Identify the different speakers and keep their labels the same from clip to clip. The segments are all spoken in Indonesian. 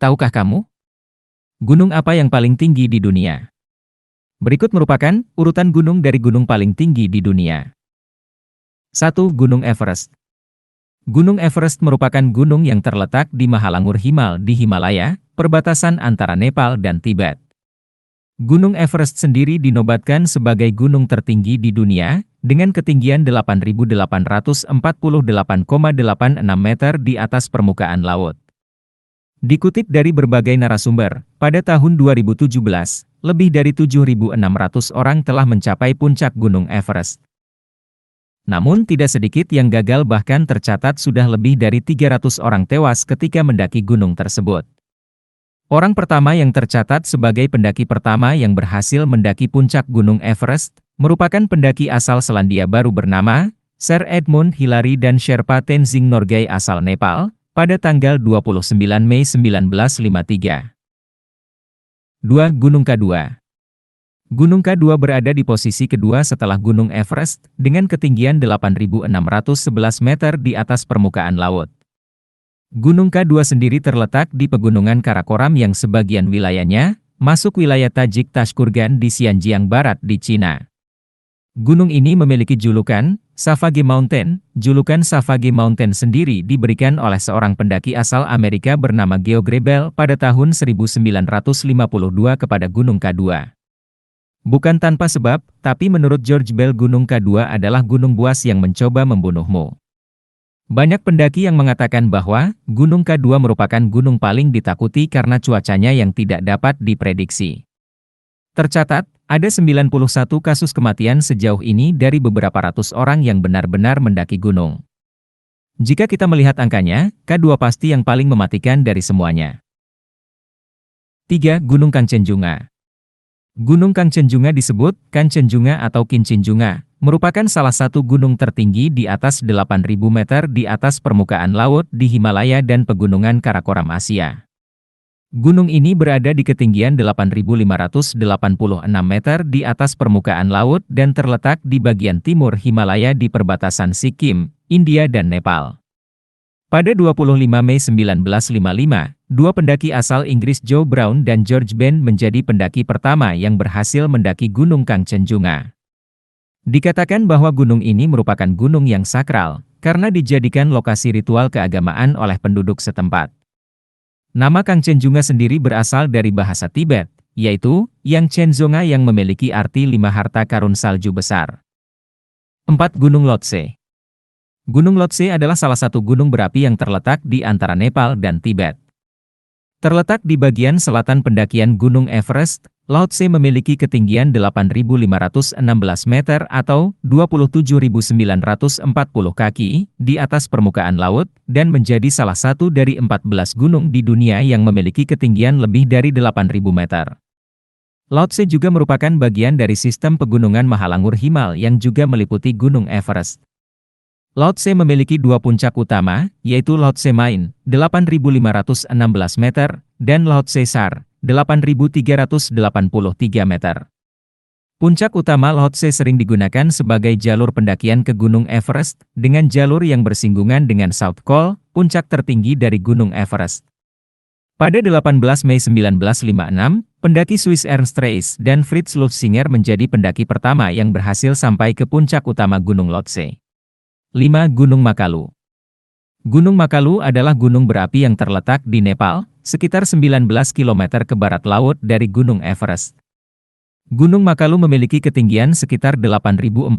Speaker 1: Tahukah kamu, gunung apa yang paling tinggi di dunia? Berikut merupakan urutan gunung dari gunung paling tinggi di dunia. 1. Gunung Everest. Gunung Everest merupakan gunung yang terletak di Mahalangur Himal di Himalaya, perbatasan antara Nepal dan Tibet. Gunung Everest sendiri dinobatkan sebagai gunung tertinggi di dunia, dengan ketinggian 8.848,86 meter di atas permukaan laut. Dikutip dari berbagai narasumber, pada tahun 2017, lebih dari 7.600 orang telah mencapai puncak Gunung Everest. Namun tidak sedikit yang gagal, bahkan tercatat sudah lebih dari 300 orang tewas ketika mendaki gunung tersebut. Orang pertama yang tercatat sebagai pendaki pertama yang berhasil mendaki puncak Gunung Everest, merupakan pendaki asal Selandia Baru bernama Sir Edmund Hillary dan Sherpa Tenzing Norgay asal Nepal, pada tanggal 29 Mei 1953. 2. Gunung K2. Gunung K2 berada di posisi kedua setelah Gunung Everest, dengan ketinggian 8.611 meter di atas permukaan laut. Gunung K2 sendiri terletak di Pegunungan Karakoram yang sebagian wilayahnya masuk wilayah Tajik Tashkurgan di Xinjiang Barat di Cina. Gunung ini memiliki julukan Savage Mountain. Julukan Savage Mountain sendiri diberikan oleh seorang pendaki asal Amerika bernama George Bell pada tahun 1952 kepada Gunung K2. Bukan tanpa sebab, tapi menurut George Bell Gunung K2 adalah gunung buas yang mencoba membunuhmu. Banyak pendaki yang mengatakan bahwa Gunung K2 merupakan gunung paling ditakuti karena cuacanya yang tidak dapat diprediksi. Tercatat, ada 91 kasus kematian sejauh ini dari beberapa ratus orang yang benar-benar mendaki gunung. Jika kita melihat angkanya, K2 pasti yang paling mematikan dari semuanya. 3. Gunung Kangchenjunga. Gunung Kangchenjunga disebut Kanchenjunga atau Kinchinjunga, merupakan salah satu gunung tertinggi di atas 8.000 meter di atas permukaan laut di Himalaya dan Pegunungan Karakoram Asia. Gunung ini berada di ketinggian 8.586 meter di atas permukaan laut dan terletak di bagian timur Himalaya di perbatasan Sikkim, India dan Nepal. Pada 25 Mei 1955, dua pendaki asal Inggris Joe Brown dan George Bend menjadi pendaki pertama yang berhasil mendaki Gunung Kangchenjunga. Dikatakan bahwa gunung ini merupakan gunung yang sakral, karena dijadikan lokasi ritual keagamaan oleh penduduk setempat. Nama Kangchenjunga sendiri berasal dari bahasa Tibet, yaitu Yangchenzonga yang memiliki arti 5 harta karun salju besar. 4. Gunung Lhotse. Gunung Lhotse adalah salah satu gunung berapi yang terletak di antara Nepal dan Tibet. Terletak di bagian selatan pendakian Gunung Everest, Lhotse memiliki ketinggian 8.516 meter atau 27.940 kaki di atas permukaan laut, dan menjadi salah satu dari 14 gunung di dunia yang memiliki ketinggian lebih dari 8.000 meter. Lhotse juga merupakan bagian dari sistem pegunungan Mahalangur Himal yang juga meliputi Gunung Everest. Lhotse memiliki dua puncak utama, yaitu Lhotse Main, 8.516 meter, dan Lhotse Sar, 8.383 meter. Puncak utama Lhotse sering digunakan sebagai jalur pendakian ke Gunung Everest, dengan jalur yang bersinggungan dengan South Col, puncak tertinggi dari Gunung Everest. Pada 18 Mei 1956, pendaki Swiss Ernst Reis dan Fritz Lufsinger menjadi pendaki pertama yang berhasil sampai ke puncak utama Gunung Lhotse. 5. Gunung Makalu. Gunung Makalu adalah gunung berapi yang terletak di Nepal, sekitar 19 km ke barat laut dari Gunung Everest. Gunung Makalu memiliki ketinggian sekitar 8.485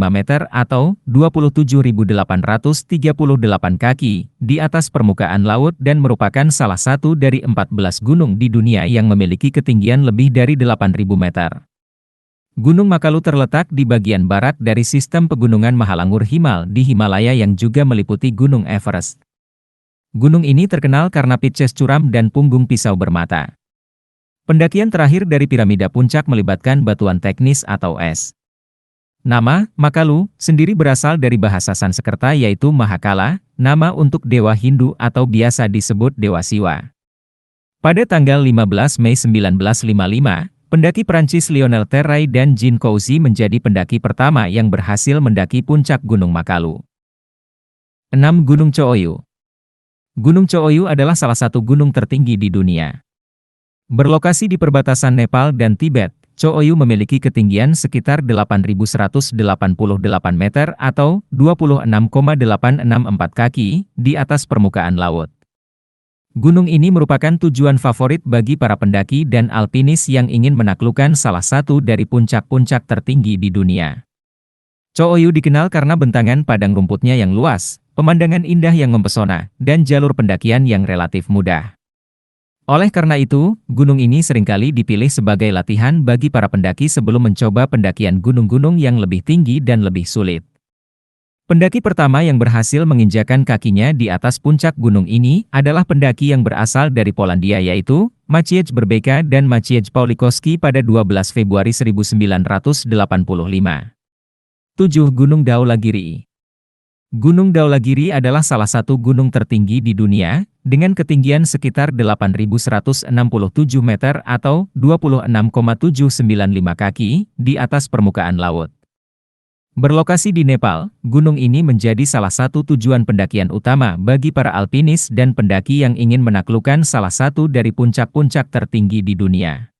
Speaker 1: meter atau 27.838 kaki di atas permukaan laut dan merupakan salah satu dari 14 gunung di dunia yang memiliki ketinggian lebih dari 8.000 meter. Gunung Makalu terletak di bagian barat dari sistem pegunungan Mahalangur Himal di Himalaya yang juga meliputi Gunung Everest. Gunung ini terkenal karena pitches curam dan punggung pisau bermata. Pendakian terakhir dari piramida puncak melibatkan batuan teknis atau es. Nama Makalu sendiri berasal dari bahasa Sanskerta yaitu Mahakala, nama untuk dewa Hindu atau biasa disebut Dewa Siwa. Pada tanggal 15 Mei 1955, pendaki Prancis Lionel Terray dan Jean Cousy menjadi pendaki pertama yang berhasil mendaki puncak Gunung Makalu. 6. Gunung Cho Oyu. Gunung Cho-Oyu adalah salah satu gunung tertinggi di dunia. Berlokasi di perbatasan Nepal dan Tibet, Cho-Oyu memiliki ketinggian sekitar 8.188 meter atau 26,864 kaki di atas permukaan laut. Gunung ini merupakan tujuan favorit bagi para pendaki dan alpinis yang ingin menaklukkan salah satu dari puncak-puncak tertinggi di dunia. Cho-Oyu dikenal karena bentangan padang rumputnya yang luas, pemandangan indah yang mempesona, dan jalur pendakian yang relatif mudah. Oleh karena itu, gunung ini seringkali dipilih sebagai latihan bagi para pendaki sebelum mencoba pendakian gunung-gunung yang lebih tinggi dan lebih sulit. Pendaki pertama yang berhasil menginjakan kakinya di atas puncak gunung ini adalah pendaki yang berasal dari Polandia yaitu Maciej Berbeka dan Maciej Pawlikowski pada 12 Februari 1985. 7. Gunung Dhaulagiri. Gunung Dhaulagiri adalah salah satu gunung tertinggi di dunia, dengan ketinggian sekitar 8.167 meter atau 26,795 kaki di atas permukaan laut. Berlokasi di Nepal, gunung ini menjadi salah satu tujuan pendakian utama bagi para alpinis dan pendaki yang ingin menaklukkan salah satu dari puncak-puncak tertinggi di dunia.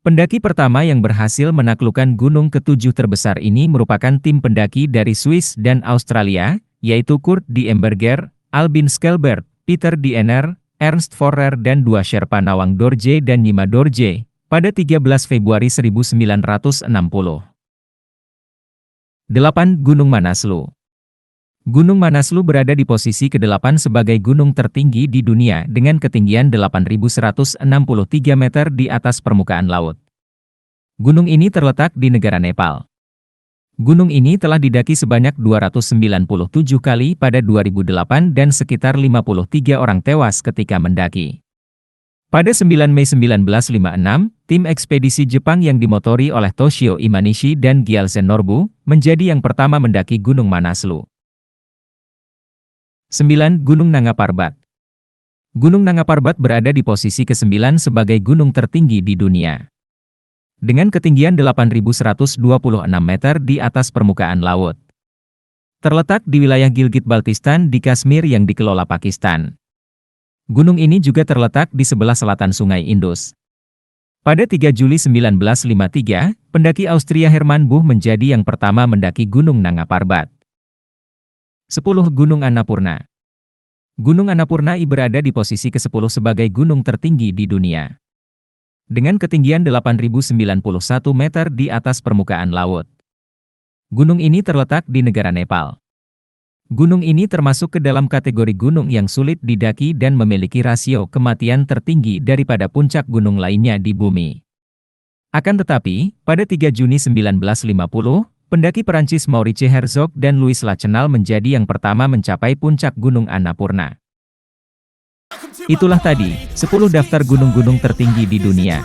Speaker 1: Pendaki pertama yang berhasil menaklukkan gunung ketujuh terbesar ini merupakan tim pendaki dari Swiss dan Australia, yaitu Kurt Diemberger, Albin Skelbert, Peter Diener, Ernst Forer dan dua Sherpa Nawang Dorje dan Nyima Dorje, pada 13 Februari 1960. 8. Gunung Manaslu. Gunung Manaslu berada di posisi ke-8 sebagai gunung tertinggi di dunia dengan ketinggian 8.163 meter di atas permukaan laut. Gunung ini terletak di negara Nepal. Gunung ini telah didaki sebanyak 297 kali pada 2008 dan sekitar 53 orang tewas ketika mendaki. Pada 9 Mei 1956, tim ekspedisi Jepang yang dimotori oleh Toshio Imanishi dan Gyaltsen Norbu menjadi yang pertama mendaki Gunung Manaslu. 9. Gunung Nanga Parbat. Gunung Nanga Parbat berada di posisi ke-9 sebagai gunung tertinggi di dunia. Dengan ketinggian 8.126 meter di atas permukaan laut. Terletak di wilayah Gilgit-Baltistan di Kashmir yang dikelola Pakistan. Gunung ini juga terletak di sebelah selatan Sungai Indus. Pada 3 Juli 1953, pendaki Austria Hermann Buch menjadi yang pertama mendaki Gunung Nanga Parbat. 10. Gunung Annapurna. Gunung Annapurna berada di posisi ke-10 sebagai gunung tertinggi di dunia. Dengan ketinggian 8.091 meter di atas permukaan laut. Gunung ini terletak di negara Nepal. Gunung ini termasuk ke dalam kategori gunung yang sulit didaki dan memiliki rasio kematian tertinggi daripada puncak gunung lainnya di bumi. Akan tetapi, pada 3 Juni 1950, pendaki Perancis Maurice Herzog dan Louis Lachenal menjadi yang pertama mencapai puncak Gunung Annapurna. Itulah tadi, 10 daftar gunung-gunung tertinggi di dunia.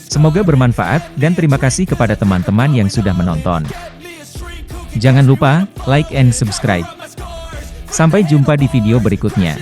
Speaker 1: Semoga bermanfaat dan terima kasih kepada teman-teman yang sudah menonton. Jangan lupa, like and subscribe. Sampai jumpa di video berikutnya.